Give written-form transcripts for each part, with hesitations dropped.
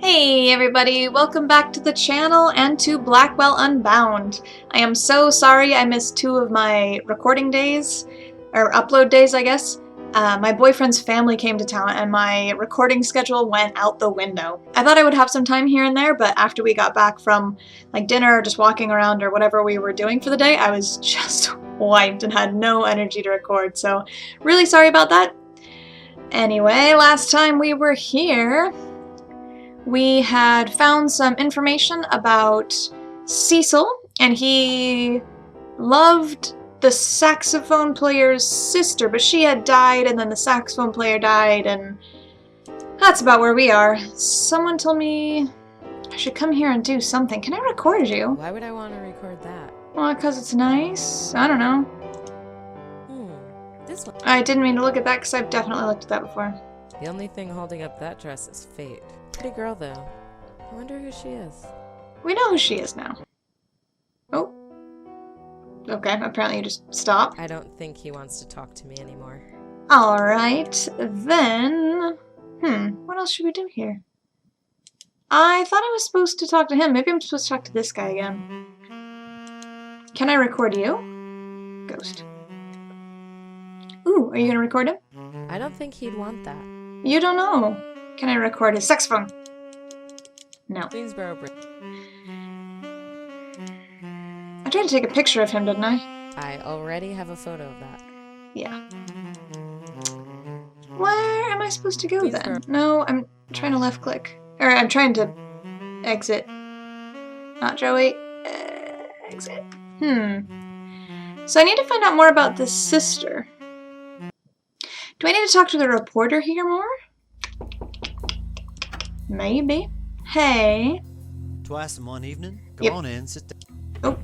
Hey everybody, welcome back to the channel and to Blackwell Unbound. I am so sorry I missed 2 of my recording days, or upload days I guess. My boyfriend's family came to town and my recording schedule went out the window. I thought I would have some time here and there, but after we got back from like dinner or just walking around or whatever we were doing for the day, I was just wiped and had no energy to record, so really sorry about that. Anyway, last time we were here, we had found some information about Cecil, and he loved the saxophone player's sister, but she had died, and then the saxophone player died, and that's about where we are. Someone told me I should come here and do something. Can I record you? Why would I want to record that? Well, because it's nice. I don't know. This one. I didn't mean to look at that because I've definitely looked at that before. The only thing holding up that dress is fate. Pretty girl, though. I wonder who she is. We know who she is now. Oh. Okay, apparently you just stopped. I don't think he wants to talk to me anymore. Alright, then... what else should we do here? I thought I was supposed to talk to him. Maybe I'm supposed to talk to this guy again. Can I record you? Ghost. Ooh, are you gonna record him? I don't think he'd want that. You don't know. Can I record his saxophone? No. Queensboro Bridge. I tried to take a picture of him, didn't I? I already have a photo of that. Yeah. Where am I supposed to go then? No, I'm trying to left click. Or I'm trying to exit. Not Joey. Exit. So I need to find out more about this sister. Do I need to talk to the reporter here more? Maybe. Hey. Twice in one evening? Go on in, sit down. Oh,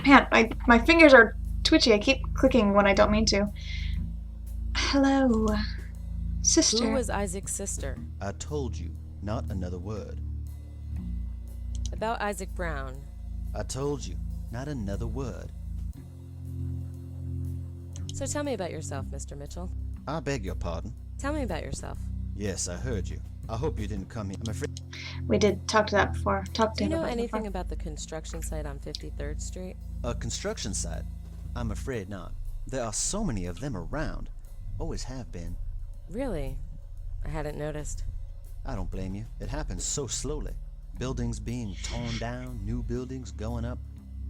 man, my fingers are twitchy. I keep clicking when I don't mean to. Hello, sister. Who was Isaac's sister? I told you, not another word. About Isaac Brown. I told you, not another word. So tell me about yourself, Mr. Mitchell. I beg your pardon. Tell me about yourself. Yes, I heard you. I hope you didn't come here. I'm afraid. We did talk to that before. Talk to Do you him know about anything before. about the construction site on 53rd Street? A construction site? I'm afraid not. There are so many of them around. Always have been. Really? I hadn't noticed. I don't blame you. It happens so slowly. Buildings being torn down, new buildings going up.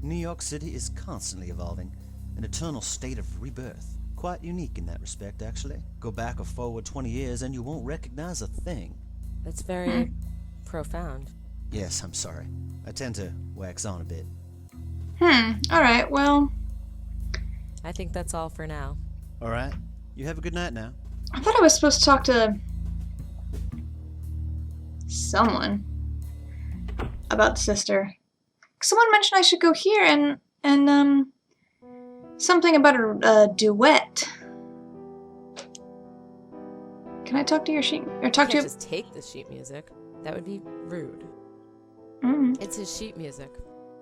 New York City is constantly evolving, an eternal state of rebirth. Quite unique in that respect, actually. Go back or forward 20 years and you won't recognize a thing. That's very profound. Yes, I'm sorry. I tend to wax on a bit. Alright, well... I think that's all for now. Alright. You have a good night now. I thought I was supposed to talk to... someone. About the sister. Someone mentioned I should go here and something about a duet. Can I talk to your sheet? Or talk to You you? can't just take the sheet music. That would be rude. It's his sheet music.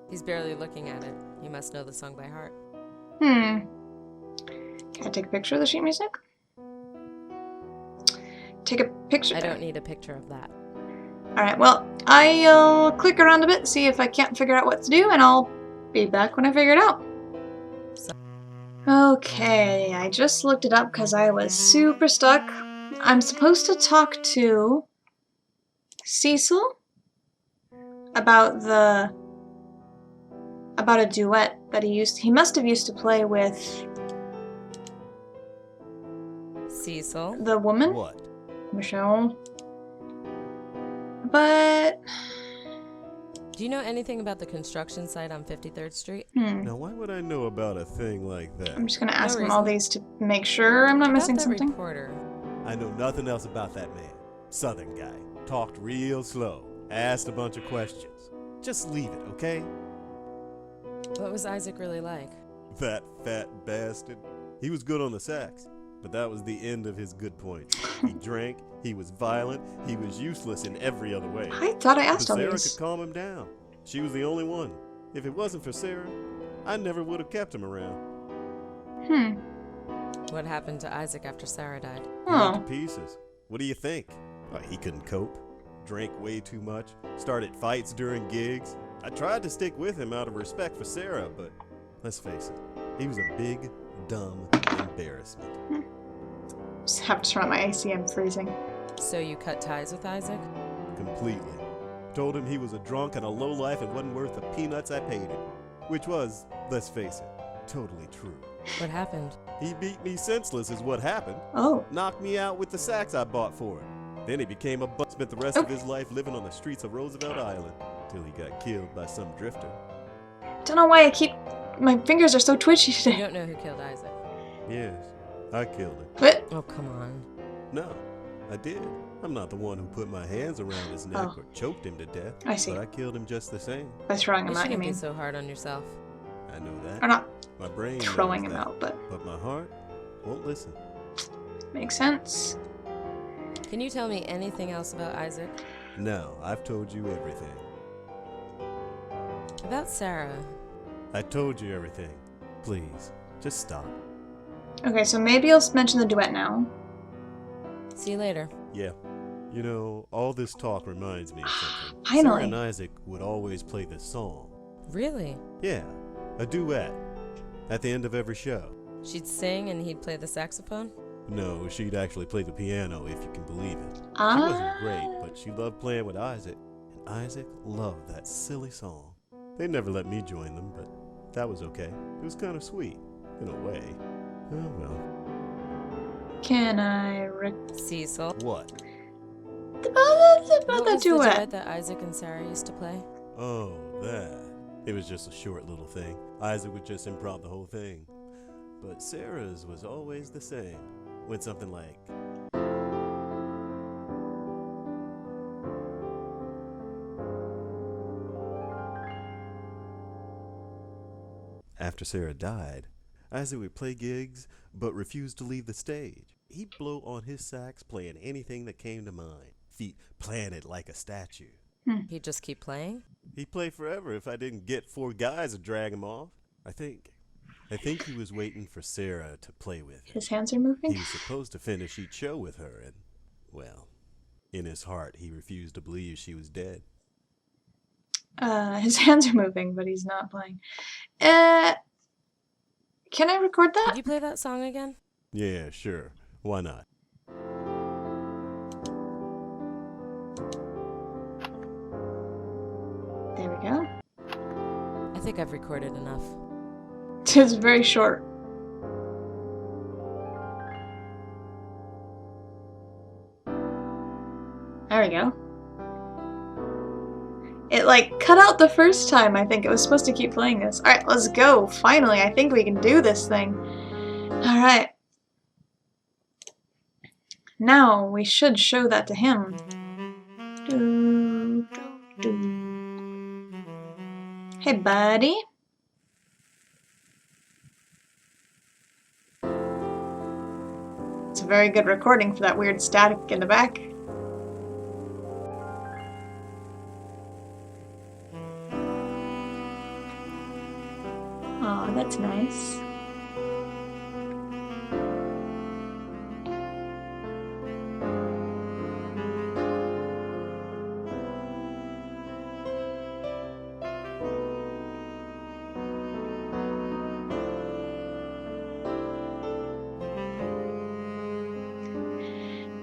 He's barely looking at it. He must know the song by heart. Can I take a picture of the sheet music? Take a picture? I don't need a picture of that. Alright, well, I'll click around a bit, see if I can't figure out what to do, and I'll be back when I figure it out. Okay, I just looked it up because I was super stuck. I'm supposed to talk to Cecil about a duet that he must have used to play with Cecil? the woman, What? Michelle. But Do you know anything about the construction site on 53rd Street? Now, why would I know about a thing like that? I'm just gonna ask him reason. all these to make sure I'm not About missing that something. reporter. I know nothing else about that man. Southern guy. Talked real slow. Asked a bunch of questions. Just leave it, okay? What was Isaac really like? That fat bastard. He was good on the sax, but that was the end of his good points. He drank, he was violent, he was useless in every other way. I thought I But asked all Sarah these. could calm him down. She was the only one. If it wasn't for Sarah, I never would have kept him around. What happened to Isaac after Sarah died? He went Oh. to pieces. What do you think? He couldn't cope. drank way too much, started fights during gigs. I tried to stick with him out of respect for Sarah, but let's face it, he was a big, dumb embarrassment. Just have to turn on my AC, I'm freezing. So you cut ties with Isaac? Completely. Told him he was a drunk and a lowlife and wasn't worth the peanuts I paid him. Which was, let's face it, totally true. What happened? He beat me senseless is what happened. Oh. Knocked me out with the sax I bought for him. Then he became a butt, spent the rest of his life living on the streets of Roosevelt Island, till he got killed by some drifter. Don't know why my fingers are so twitchy You today. don't know who killed Isaac? Yes, I killed him. What? Oh, come on. No, I did. I'm not the one who put my hands around his neck or choked him to death. I see. But I killed him just the same. By throwing You him out, you shouldn't be mean? so hard on yourself. I know that. Or not My brain throwing knows him that, out, but but my heart won't listen. makes sense. Can you tell me anything else about Isaac? No, I've told you everything. About Sarah. I told you everything. Please, just stop. Okay, so maybe I'll mention the duet now. See you later. Yeah. You know, all this talk reminds me of something. Finally. Sarah and Isaac would always play this song. Really? Yeah, a duet. At the end of every show. She'd sing and he'd play the saxophone? No, she'd actually play the piano, if you can believe it. She Ah. wasn't great, but she loved playing with Isaac. And Isaac loved that silly song. They never let me join them, but that was okay. It was kind of sweet, in a way. Oh well. Can I Cecil. What? about What the was the duet? duet that Isaac and Sarah used to play? Oh, that. It was just a short little thing. Isaac would just improv the whole thing. But Sarah's was always the same. Went something like... After Sarah died, Isaac would play gigs, but refused to leave the stage. He'd blow on his sax, playing anything that came to mind. Feet planted like a statue. He'd just keep playing? He'd play forever if I didn't get 4 guys to drag him off. I think he was waiting for Sarah to play with him. His hands are moving? He was supposed to finish each show with her, and, well, in his heart, he refused to believe she was dead. His hands are moving, but he's not playing. Can I record that? Could you play that song again? Yeah, sure. Why not? There we go. I think I've recorded enough. It's very short. There we go. It like cut out the first time, I think. It was supposed to keep playing this. Alright, let's go. Finally, I think we can do this thing. Alright. Now, we should show that to him. Do, do, do. Hey, buddy. It's a very good recording for that weird static in the back. Aw, that's nice.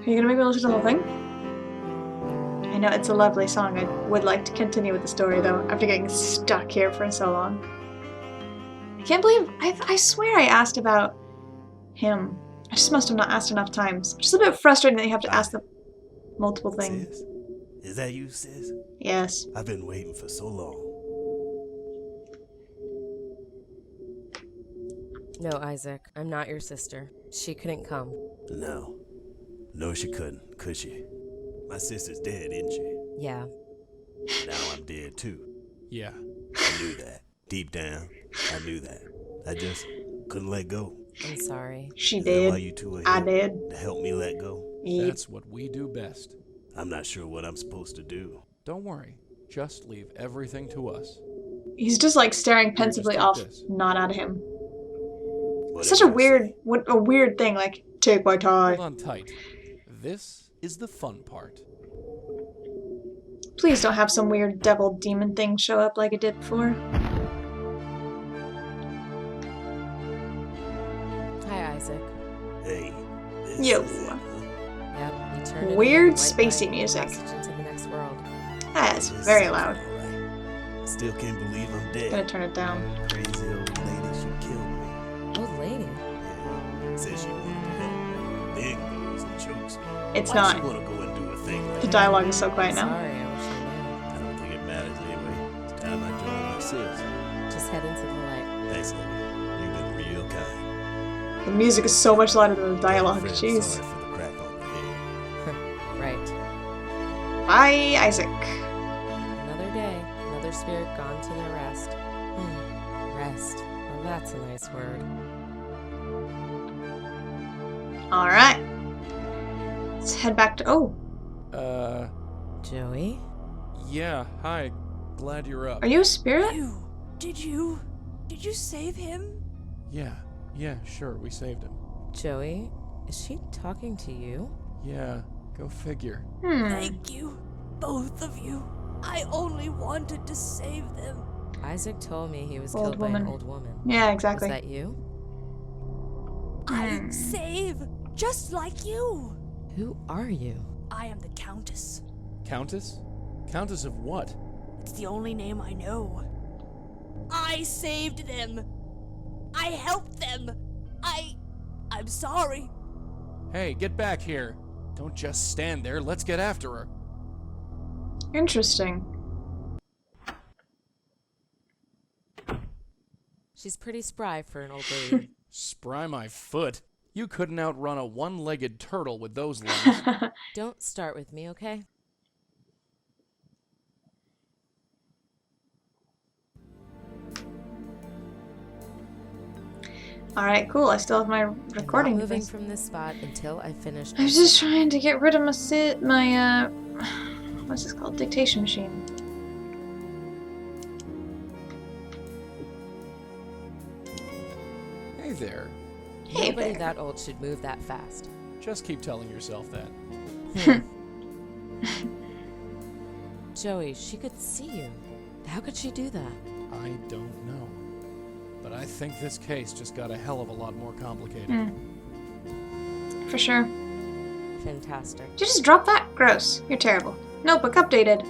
Are you gonna make me listen to the whole thing? I know, it's a lovely song. I would like to continue with the story, though, after getting stuck here for so long. I can't believe... I swear I asked about him. I just must have not asked enough times. Just a bit frustrating that you have to ask the multiple things. Sis? Is that you, sis? Yes. I've been waiting for so long. No, Isaac, I'm not your sister. She couldn't come. No. No, she couldn't, could she? My sister's dead, isn't she? Yeah. Now I'm dead, too. Yeah. I knew that. Deep down, I knew that. I just couldn't let go. I'm sorry. She Is that why did. you two are I here? did. To help me let go? Yep. That's what we do best. I'm not sure what I'm supposed to do. Don't worry. Just leave everything to us. He's just like staring pensively take off, this. not at him. Whatever Such a you weird, say. a weird thing, like, take my tie. Hold on tight. This is the fun part. Please don't have some weird devil demon thing show up like it did before. Hi, Isaac. Hey. Yo. Yep, you turned into Weird the white spacey light, music. passage into the next world. That's very loud. Alright. Still can't believe I'm dead. Gonna turn it down. Crazy old lady, she killed me. Old lady. Yeah. Says she wanted to help me. Then goes and chokes me. It's Why not. she wanna go and do a thing like The that? dialogue is so quiet now. Sorry, I wish I I don't think it matters anyway. It's time I join my sis. knew. Just head into the light. Thanks, lady. You've been real kind. The music is so much louder than the dialogue. Friend, Jeez. sorry for the crack on the head. Right. Bye, Isaac. Another day, another spirit gone to their rest. Rest. Well, that's a nice word. Alright. Let's head back to. Oh, Joey? Yeah, hi. Glad you're up. are you a spirit? Did you save him? Yeah, sure, we saved him. Joey? Is she talking to you? Yeah, go figure. Thank you, both of you. I only wanted to save them. Isaac told me he was Old killed by woman. an old woman. Yeah, Was exactly. that you? I save, just like you. Who are you? I am the Countess. Countess? Countess of what? It's the only name I know. I saved them. I helped them. I'm sorry. Hey, get back here. Don't just stand there, let's get after her. Interesting. She's pretty spry for an old lady. Spry my foot. You couldn't outrun a one-legged turtle with those legs. Don't start with me, okay? Alright, cool. I still have my recording I'm not moving device. from this spot until I finish. I was just trying to get rid of my what's this called? Dictation machine. Hey there. Hey Nobody there. that old should move that fast. Just keep telling yourself that. Joey, she could see you. How could she do that? I don't know. But I think this case just got a hell of a lot more complicated. For sure. Fantastic. Did you just drop that? Gross. You're terrible. Notebook updated.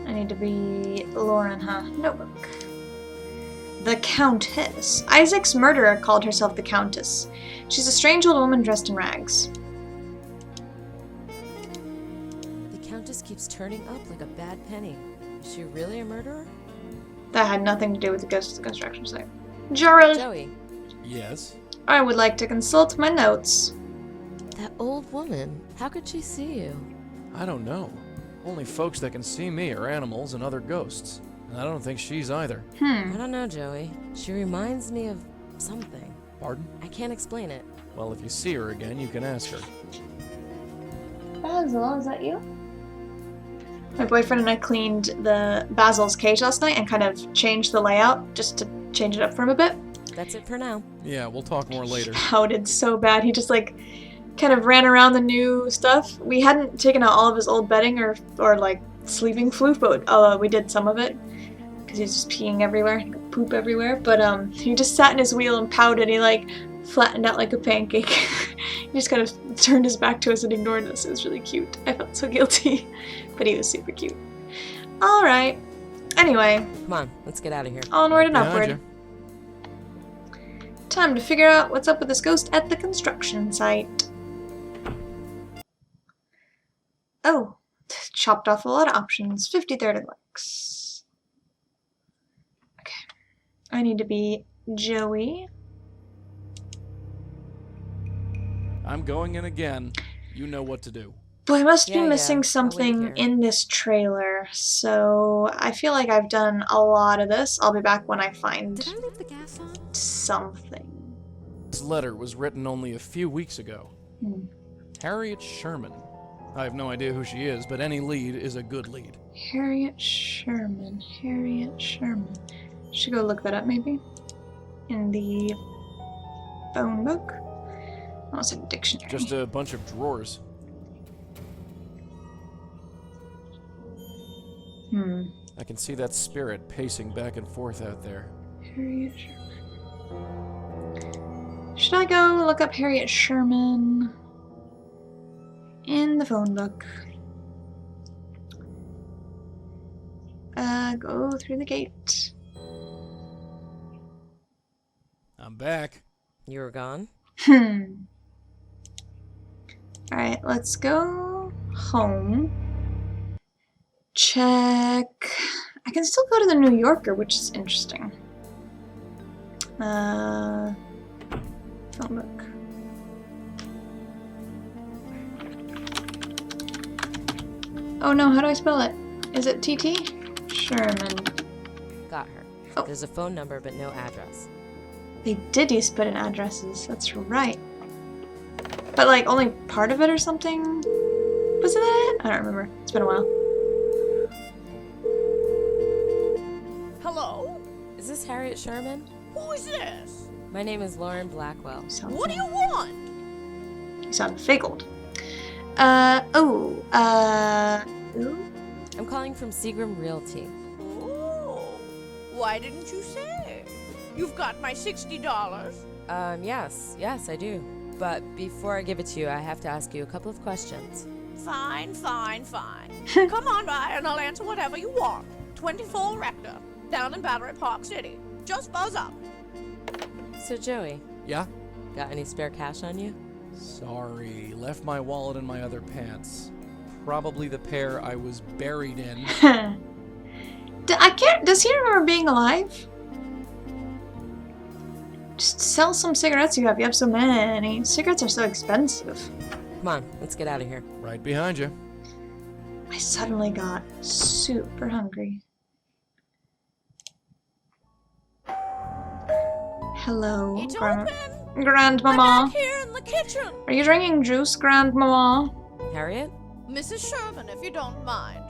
I need to be Lauren, huh? Notebook. The Countess. Isaac's murderer called herself the Countess. She's a strange old woman dressed in rags. The Countess keeps turning up like a bad penny. Is she really a murderer? That had nothing to do with the ghost of the construction site. Gerald, Joey, Yes? I would like to consult my notes. that old woman, how could she see you? I don't know. Only folks that can see me are animals and other ghosts. And I don't think she's either. I don't know, Joey. She reminds me of something. Pardon? I can't explain it. Well, if you see her again, you can ask her. Basil, is that you? My boyfriend and I cleaned the Basil's cage last night and kind of changed the layout just to change it up for him a bit. That's it for now. Yeah, we'll talk more later. Pouted so bad. He just like kind of ran around the new stuff. We hadn't taken out all of his old bedding or like sleeping floof, but we did some of it because he was just peeing everywhere, poop everywhere. But he just sat in his wheel and pouted. He like flattened out like a pancake. He just kind of turned his back to us and ignored us. It was really cute. I felt so guilty, but he was super cute. All right. Anyway, Come on, let's get out of here. onward and Behind upward. you. Time to figure out what's up with this ghost at the construction site. Oh, chopped off a lot of options. 53rd and Lex. Okay. I need to be Joey. I'm going in again. You know what to do. Boy, I must Yeah, be yeah, missing I'll wait something here. in this trailer, so I feel like I've done a lot of this. I'll be back when I find Did I leave the gas on? something. This letter was written only a few weeks ago. Harriet Sherman. I have no idea who she is, but any lead is a good lead. Harriet Sherman. Harriet Sherman. Should go look that up maybe. In the phone book. I almost said dictionary. Just a bunch of drawers. I can see that spirit pacing back and forth out there. Harriet Sherman. Should I go look up Harriet Sherman in the phone book? Go through the gate. I'm back. You were gone? Alright, let's go home. Check. I can still go to the New Yorker, which is interesting. Phone book. Oh no, how do I spell it? Is it TT? Sherman. Got her. Oh. There's a phone number, but no address. They did used to put in addresses, that's right. But like, only part of it or something? Was it that? I don't remember. It's been a while. Hello? Is this Harriet Sherman? Who is this? My name is Lauren Blackwell. What do you want? You sound figgled. Ooh? I'm calling from Seagram Realty. Oh, why didn't you say? You've got my $60. Yes, I do. But before I give it to you, I have to ask you a couple of questions. Fine. Come on by and I'll answer whatever you want. 24 Rector, down in Battery Park City. Just buzz up. So, Joey, Yeah? got any spare cash on you? Sorry, left my wallet in my other pants. Probably the pair I was buried in. Does he remember being alive? Just sell some cigarettes you have. You have so many. Cigarettes are so expensive. Come on, let's get out of here. Right behind you. I suddenly got super hungry. Hello, It's open. I'm Grandmama. back here in the kitchen. Are you drinking juice, Grandmama? Harriet? Mrs. Sherman, if you don't mind.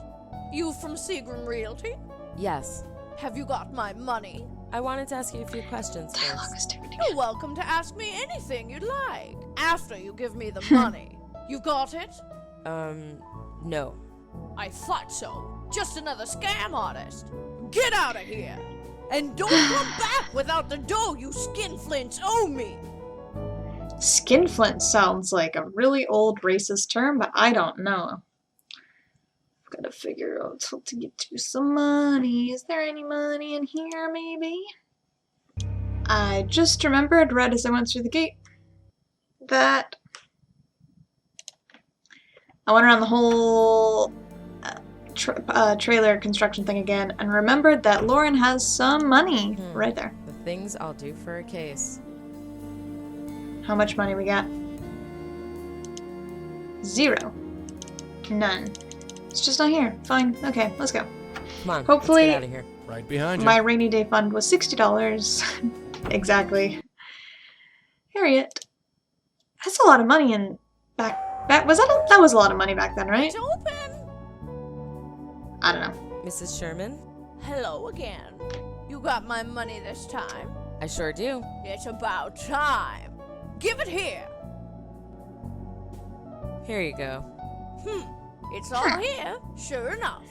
You from Seagram Realty? Yes. Have you got my money? I wanted to ask you a few questions Dialogue first. is different. You're welcome to ask me anything you'd like. After you give me the money. You got it? No. I thought so. Just another scam artist. Get out of here. And don't come back without the dough you skinflints owe me. Skinflint sounds like a really old racist term, but I don't know. I've got to figure out how to get you some money. Is there any money in here, maybe? I just remembered, right as I went through the gate, that I went around the whole trailer construction thing again and remembered that Lauren has some money right there. The things I'll do for a case. How much money we got? 0. None. It's just not here. Fine. Okay, let's go. Come on, Hopefully- let's get out of here. Right behind you. My rainy day fund was $60. Exactly. Harriet. That's a lot of money in back was that was a lot of money back then, right? It's open. I don't know. Mrs. Sherman? Hello again. You got my money this time? I sure do. It's about time. Give it here. Here you go. It's all here, sure enough.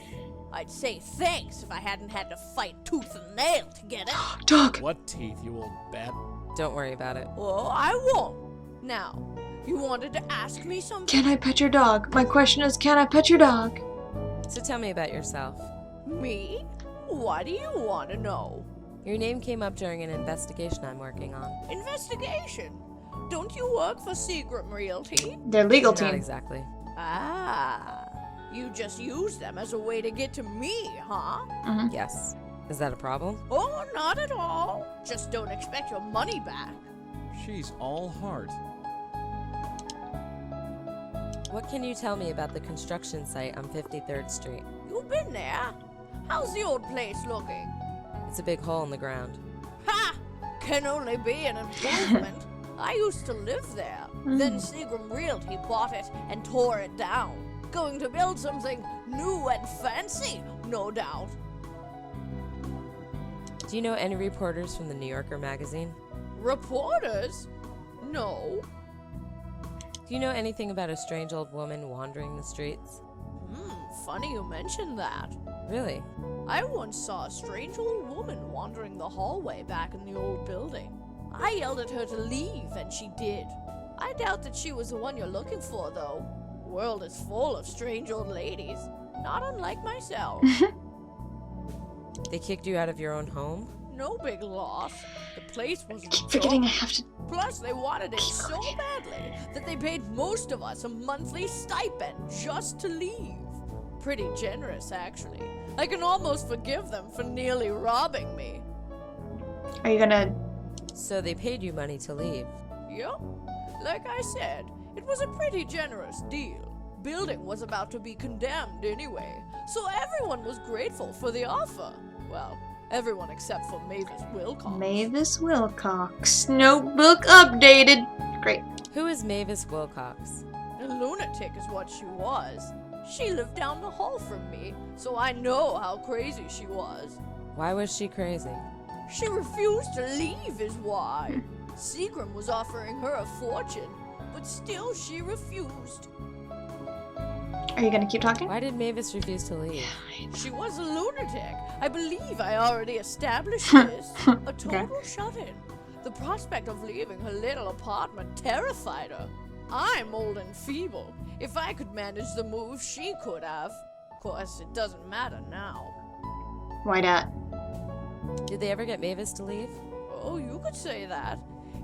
I'd say thanks if I hadn't had to fight tooth and nail to get it. Dog! What teeth, you old bat? Don't worry about it. Oh, I won't. Now, you wanted to ask me something? Can I pet your dog? My question is, can I pet your dog? So tell me about yourself. Me? What do you want to know? Your name came up during an investigation I'm working on. Investigation? Don't you work for Seagram Realty? Their legal Not team. exactly. Ah, you just use them as a way to get to me, huh? Yes. Is that a problem? Oh, not at all. Just don't expect your money back. She's all heart. What can you tell me about the construction site on 53rd Street? You've been there. How's the old place looking? It's a big hole in the ground. Ha! Can only be an improvement. I used to live there. Then Seagram Realty bought it and tore it down. Going to build something new and fancy, no doubt. Do you know any reporters from the New Yorker magazine? Reporters? No. Do you know anything about a strange old woman wandering the streets? Funny you mention that. Really? I once saw a strange old woman wandering the hallway back in the old building. I yelled at her to leave, and she did. I doubt that she was the one you're looking for, though. The world is full of strange old ladies, not unlike myself. They kicked you out of your own home? No big loss. The place was Keep forgetting I have to. Plus, they wanted it so badly that they paid most of us a monthly stipend just to leave. Pretty generous, actually. I can almost forgive them for nearly robbing me. Are you gonna? So they paid you money to leave? Yep. Like I said, it was a pretty generous deal. Building was about to be condemned anyway, so everyone was grateful for the offer. Well, everyone except for Mavis Wilcox. Mavis Wilcox. Notebook updated. Great. Who is Mavis Wilcox? A lunatic is what she was. She lived down the hall from me, so I know how crazy she was. Why was she crazy? She refused to leave is why. Seagram was offering her a fortune, but still she refused. Are you gonna keep talking? Why did Mavis refuse to leave? She was a lunatic. I believe I already established this. A total shut-in. The prospect of leaving her little apartment terrified her. I'm old and feeble. If I could manage the move, she could have. Of course, it doesn't matter now. Why not? Did they ever get Mavis to leave? Oh, you could say that.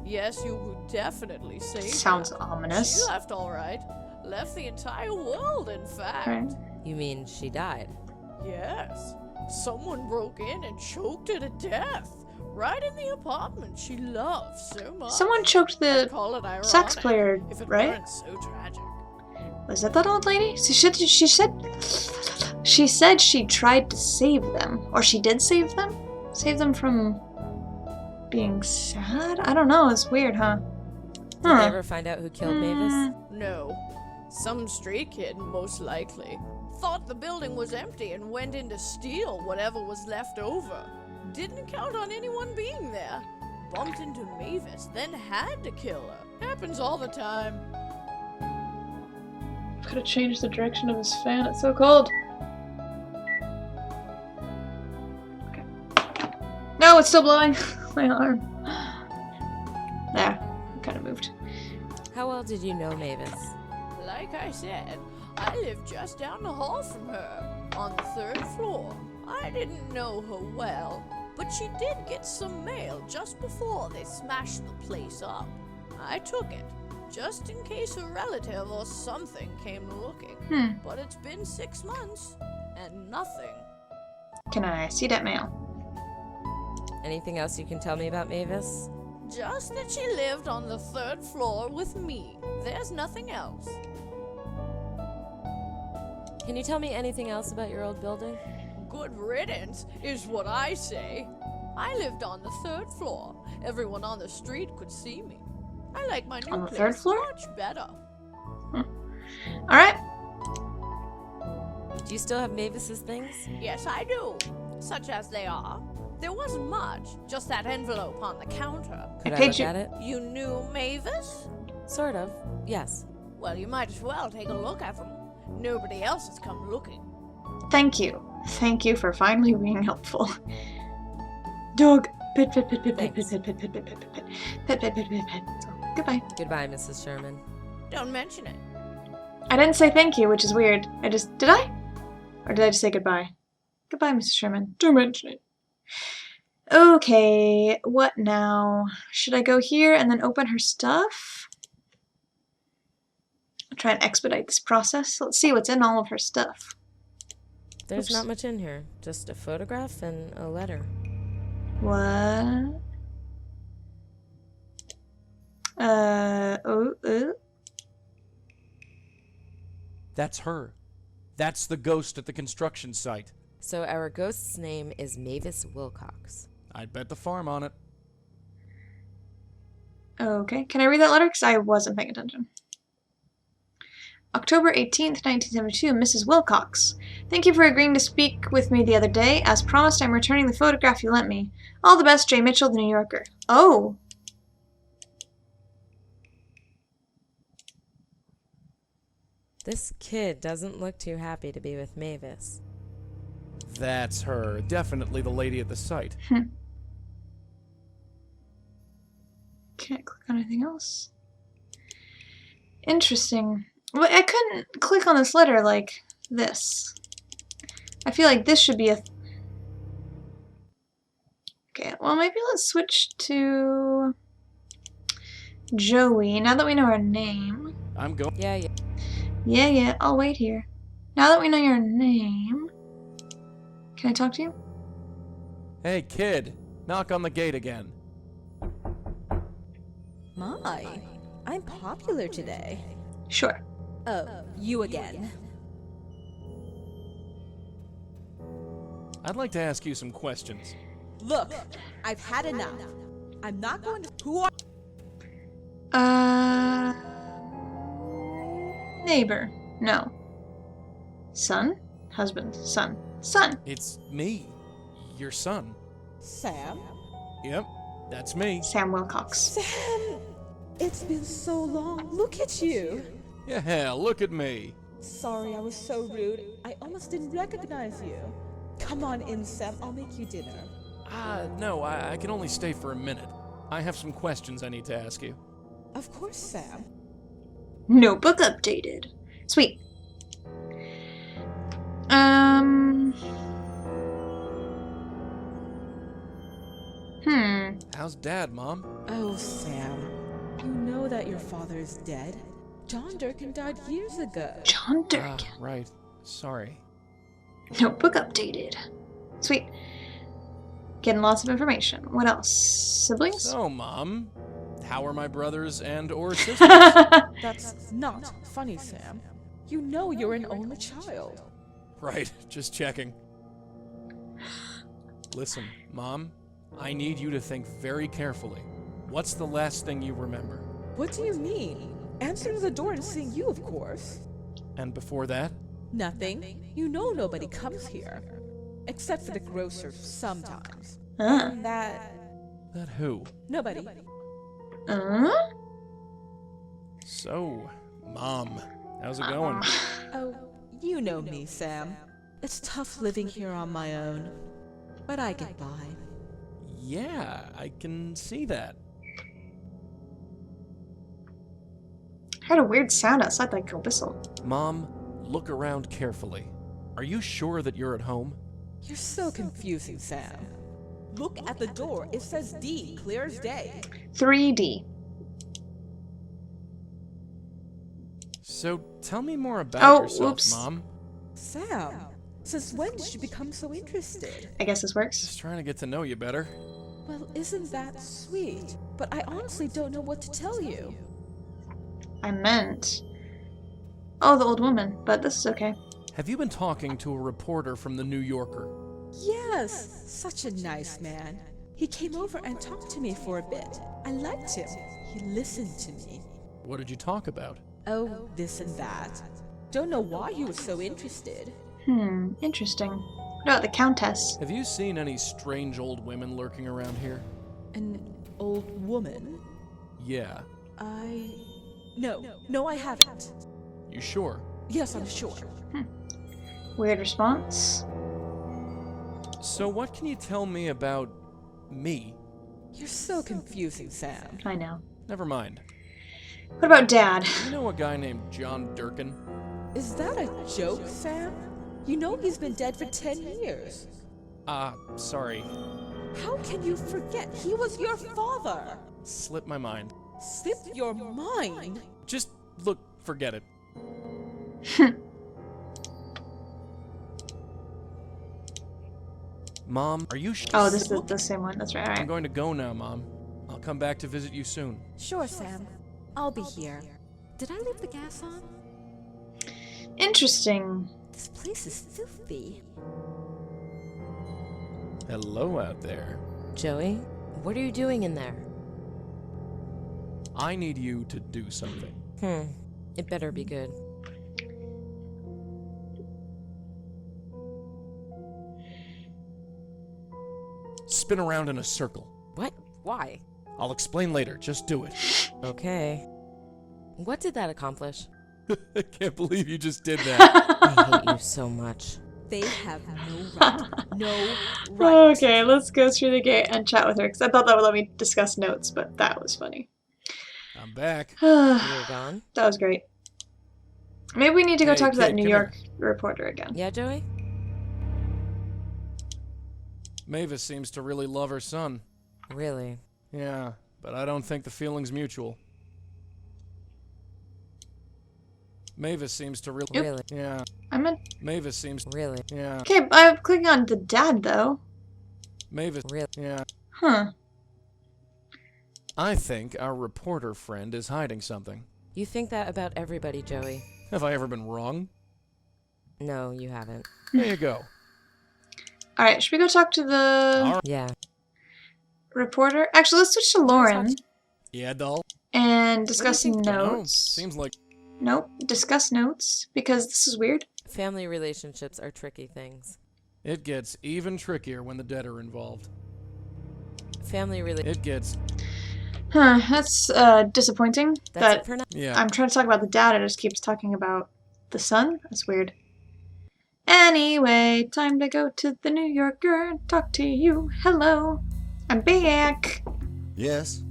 Yes, you could definitely say Sounds that. ominous. She left all right. Left the entire world, in fact. Right. You mean she died? Yes. Someone broke in and choked her to death. Right in the apartment she loved so much. Someone choked I'd the call it ironic sax player, if it right? weren't so tragic. Was that old lady? She said she tried to save them, or she did save them. Save them from being sad. I don't know. It's weird, huh? Did they ever find out who killed Mavis? No. Some stray kid, most likely. Thought the building was empty and went in to steal whatever was left over. Didn't count on anyone being there. Bumped into Mavis, then had to kill her. Happens all the time. Could have changed the direction of his fan. It's so cold. Okay. No, it's still blowing. My arm. There. Kind of moved. How well did you know Mavis? Like I said, I lived just down the hall from her, on the 3rd floor. I didn't know her well, but she did get some mail just before they smashed the place up. I took it, just in case a relative or something came looking. But it's been 6 months, and nothing. Can I see that mail? Anything else you can tell me about Mavis? Just that she lived on the 3rd floor with me. There's nothing else. Can you tell me anything else about your old building? Good riddance is what I say. I lived on the 3rd floor. Everyone on the street could see me. I like my new On the place 3rd floor? much better. Alright. Do you still have Mavis's things? Yes, I do. Such as they are. There wasn't much, just that envelope on the counter. Could I paid look you- at it? You knew Mavis? Sort of, yes. Well, you might as well take a look at them. Nobody else has come looking. Thank you. Thank you for finally being helpful. Dog. Pet, pet, pet, pet, pet, pet, pet, pet, pet, pet, pet, pet, pet, pet, pet, pet, pet. Goodbye. Goodbye, Mrs. Sherman. Don't mention it. I didn't say thank you, which is weird. Did I? Or did I just say goodbye? Goodbye, Mrs. Sherman. Don't mention it. Okay, what now? Should I go here and then open her stuff? I'll try and expedite this process. Let's see what's in all of her stuff. There's Oops. not much in here. Just a photograph and a letter. What? That's her. That's the ghost at the construction site. So our ghost's name is Mavis Wilcox. I'd bet the farm on it. Okay, can I read that letter? Because I wasn't paying attention. October 18th, 1972, Mrs. Wilcox. Thank you for agreeing to speak with me the other day. As promised, I'm returning the photograph you lent me. All the best, J. Mitchell, the New Yorker. Oh. This kid doesn't look too happy to be with Mavis. That's her. Definitely the lady at the site. Can't click on anything else. Interesting. Well, I couldn't click on this letter like this. I feel like this should be a... Okay, well maybe let's switch to Joey, now that we know her name. I'm going. Yeah. Yeah, I'll wait here. Now that we know your name... Can I talk to you? Hey, kid. Knock on the gate again. My, I'm popular today. Sure. Oh, you again. I'd like to ask you some questions. Look, I've had enough. I'm not going to... Who are... Neighbor. No. Son? Husband. Son. Son! It's me. Your son. Sam? Yep, that's me. Sam Wilcox. Sam! It's been so long. Look at you. Yeah, look at me. Sorry I was so rude. I almost didn't recognize you. Come on in, Sam. I'll make you dinner. No, I can only stay for a minute. I have some questions I need to ask you. Of course, Sam. Notebook updated. Sweet. How's Dad, Mom? Oh, Sam. You know that your father is dead? John Durkin died years ago. John Durkin. Right. Sorry. Notebook updated. Sweet. Getting lots of information. What else? Siblings? So, Mom, how are my brothers and or sisters? That's not funny, Sam. You know you're an only child. Right, just checking. Listen, Mom, I need you to think very carefully. What's the last thing you remember? What do you mean? Answering the door and seeing you, of course. And before that? Nothing. You know nobody comes here. Except for the grocer sometimes. Huh? That... That who? Nobody. So, Mom, how's it going? Oh, you know me, Sam. It's tough living here on my own. But I get by. Yeah, I can see that. I heard a weird sound outside like a whistle. Mom, look around carefully. Are you sure that you're at home? You're so confusing, Sam. Look at the door. It says D, clear as day. 3D. So, tell me more about yourself, oops. Mom. Sam, since when did you become so interested? I guess this works. Just trying to get to know you better. Well, isn't that sweet? But I honestly don't know what to tell you. I meant... Oh, the old woman, but this is okay. Have you been talking to a reporter from the New Yorker? Yes, such a nice man. He came over and talked to me for a bit. I liked him. He listened to me. What did you talk about? Oh, this and that. Don't know why he was so interested. Interesting. What about the Countess? Have you seen any strange old women lurking around here? An old woman? Yeah. No, I haven't. You sure? Yes, I'm sure. Weird response. So what can you tell me about me? You're so confusing, Sam. I know. Never mind. What about Dad? You know a guy named John Durkin? Is that a joke, Sam? You know he's been dead for 10 years. Sorry. How can you forget? He was your father. Slipped my mind. Slipped your mind? Just, look, forget it. Mom, are you sure? Oh, this is the same one. That's right. I'm Alright. going to go now, Mom. I'll come back to visit you soon. Sure, Sam. I'll be here. Did I leave the gas on? Interesting. This place is filthy. Hello out there. Joey, what are you doing in there? I need you to do something. It better be good. Spin around in a circle. What? Why? I'll explain later. Just do it. Okay. What did that accomplish? I can't believe you just did that. I hate you so much. They have no right. No right. Okay, let's go through the gate and chat with her, because I thought that would let me discuss notes, but that was funny. I'm back. You're gone? That was great. Maybe we need to go Hey, talk to that kid, New come York reporter again. Yeah, Joey? Mavis seems to really love her son. Really? Yeah, but I don't think the feeling's mutual. Mavis seems to really... Really? Yeah. I'm in. Mavis seems... Really? Yeah. Okay, I'm clicking on the dad, though. Mavis... Really? Yeah. Huh. I think our reporter friend is hiding something. You think that about everybody, Joey. Have I ever been wrong? No, you haven't. There you go. Alright, should we go talk to the Yeah. reporter? Actually, let's switch to Lauren Yeah, doll? and discuss I don't know. notes. Seems like... Nope, discuss notes, because this is weird. Family relationships are tricky things. It gets even trickier when the dead are involved. It gets... Huh, that's disappointing. That's it That for now. Yeah. I'm trying to talk about the dad, it just keeps talking about the son? That's weird. Anyway, time to go to the New Yorker and talk to you. Hello. I'm back. Yes.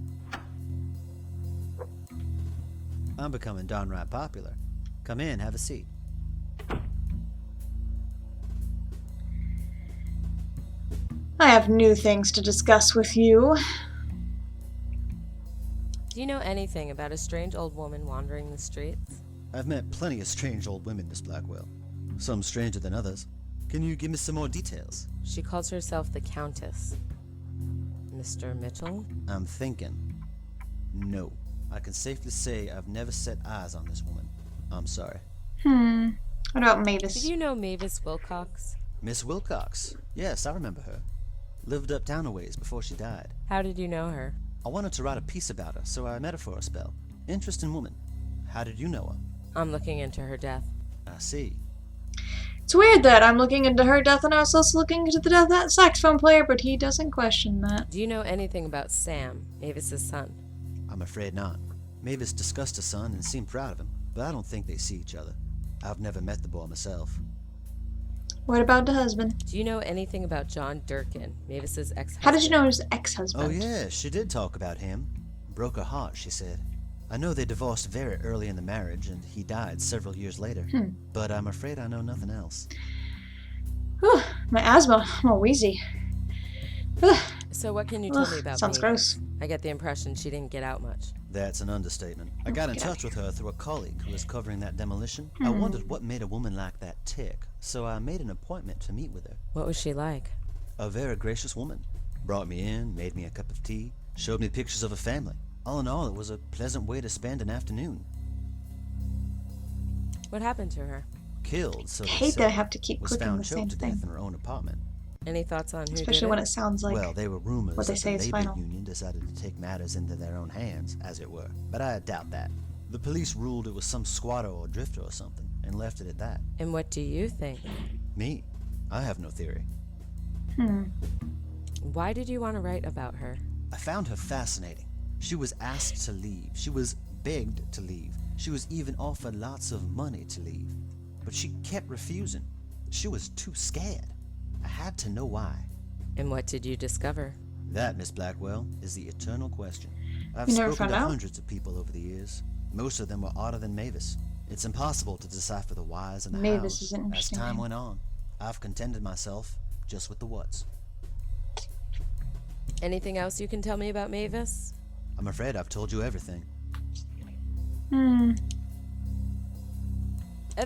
I'm becoming downright popular. Come in, have a seat. I have new things to discuss with you. Do you know anything about a strange old woman wandering the streets? I've met plenty of strange old women, Miss Blackwell. Some stranger than others. Can you give me some more details? She calls herself the Countess. Mr. Mitchell? I'm thinking. No. I can safely say I've never set eyes on this woman. I'm sorry. What about Mavis? Did you know Mavis Wilcox? Miss Wilcox. Yes, I remember her. Lived uptown a ways before she died. How did you know her? I wanted to write a piece about her, so I met her for a spell. Interesting woman. How did you know her? I'm looking into her death. I see. It's weird that I'm looking into her death and I was also looking into the death of that saxophone player, but he doesn't question that. Do you know anything about Sam, Mavis's son? I'm afraid not. Mavis discussed her son and seemed proud of him, but I don't think they see each other. I've never met the boy myself. What about the husband? Do you know anything about John Durkin, Mavis's ex-husband? How did you know his ex-husband? Oh yeah, she did talk about him. Broke her heart, she said. I know they divorced very early in the marriage, and he died several years later. But I'm afraid I know nothing else. Whew, my asthma. I'm all wheezy. Ugh. So what can you tell me about Sounds Mavis? gross. I get the impression she didn't get out much. That's an understatement. I got in touch with her through a colleague who was covering that demolition. I wondered what made a woman like that tick, so I made an appointment to meet with her. What was she like? A very gracious woman. Brought me in, made me a cup of tea, showed me pictures of her family. All in all, it was a pleasant way to spend an afternoon. What happened to her? Killed, so I they hate said. that I have to keep Was clicking found the same choked to death thing. in her own apartment. Any thoughts on who Especially did when it? it sounds like Well, they were rumors what they that say the is labor final. union decided to take matters into their own hands, as it were. But I doubt that. The police ruled it was some squatter or drifter or something, and left it at that. And what do you think? Me? I have no theory. Why did you want to write about her? I found her fascinating. She was asked to leave. She was begged to leave. She was even offered lots of money to leave. But she kept refusing. She was too scared. I had to know why. And what did you discover? That, Miss Blackwell, is the eternal question. I've You never spoken found to out? hundreds of people over the years. Most of them were odder than Mavis. It's impossible to decipher the whys and the Mavis hows. is an As interesting time name. went on, I've contented myself just with the whats. Anything else you can tell me about Mavis? I'm afraid I've told you everything. I'd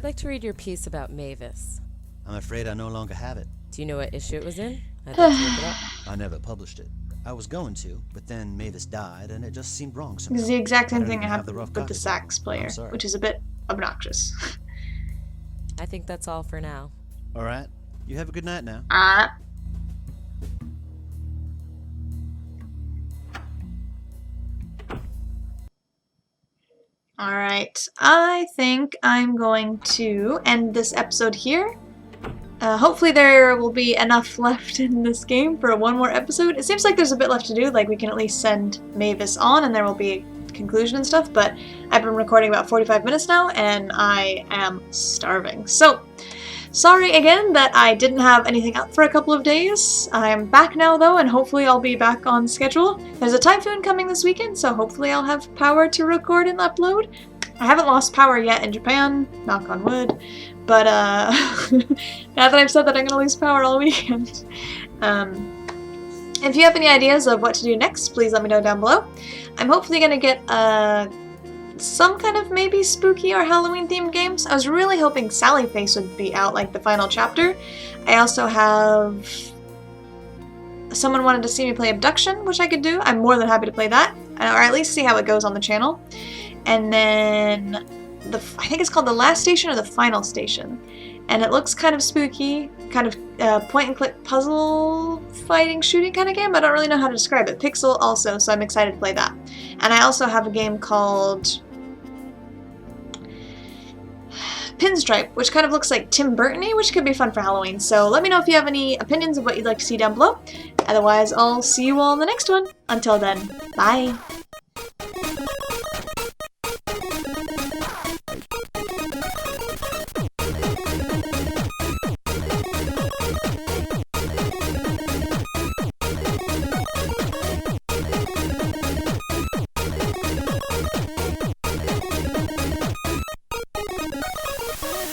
like to read your piece about Mavis. I'm afraid I no longer have it. Do you know what issue it was in? I'd like to look it up. I never published it. I was going to, but then Mavis died, and it just seemed wrong somehow. This is the exact I same don't thing I even have the rough with the copy, sax but player, I'm sorry. which is a bit obnoxious. I think that's all for now. All right. You have a good night now. Alright, I think I'm going to end this episode here. Hopefully there will be enough left in this game for one more episode. It seems like there's a bit left to do, like we can at least send Mavis on and there will be a conclusion and stuff, but I've been recording about 45 minutes now and I am starving. So, Sorry again that I didn't have anything up for a couple of days. I'm back now though, and hopefully I'll be back on schedule. There's a typhoon coming this weekend, so hopefully I'll have power to record and upload. I haven't lost power yet in Japan, knock on wood, but now that I've said that I'm gonna lose power all weekend. If you have any ideas of what to do next, please let me know down below. I'm hopefully gonna get some kind of maybe spooky or Halloween themed games. I was really hoping Sally Face would be out, like the final chapter. I also have someone wanted to see me play Abduction, which I could do. I'm more than happy to play that, or at least see how it goes on the channel. And then I think it's called The Last Station or The Final Station, and it looks kind of spooky, kind of point and click puzzle fighting shooting kind of game. I don't really know how to describe it. Pixel also, so I'm excited to play that. And I also have a game called Pinstripe, which kind of looks like Tim Burton-y, which could be fun for Halloween. So let me know if you have any opinions of what you'd like to see down below. Otherwise, I'll see you all in the next one. Until then, bye!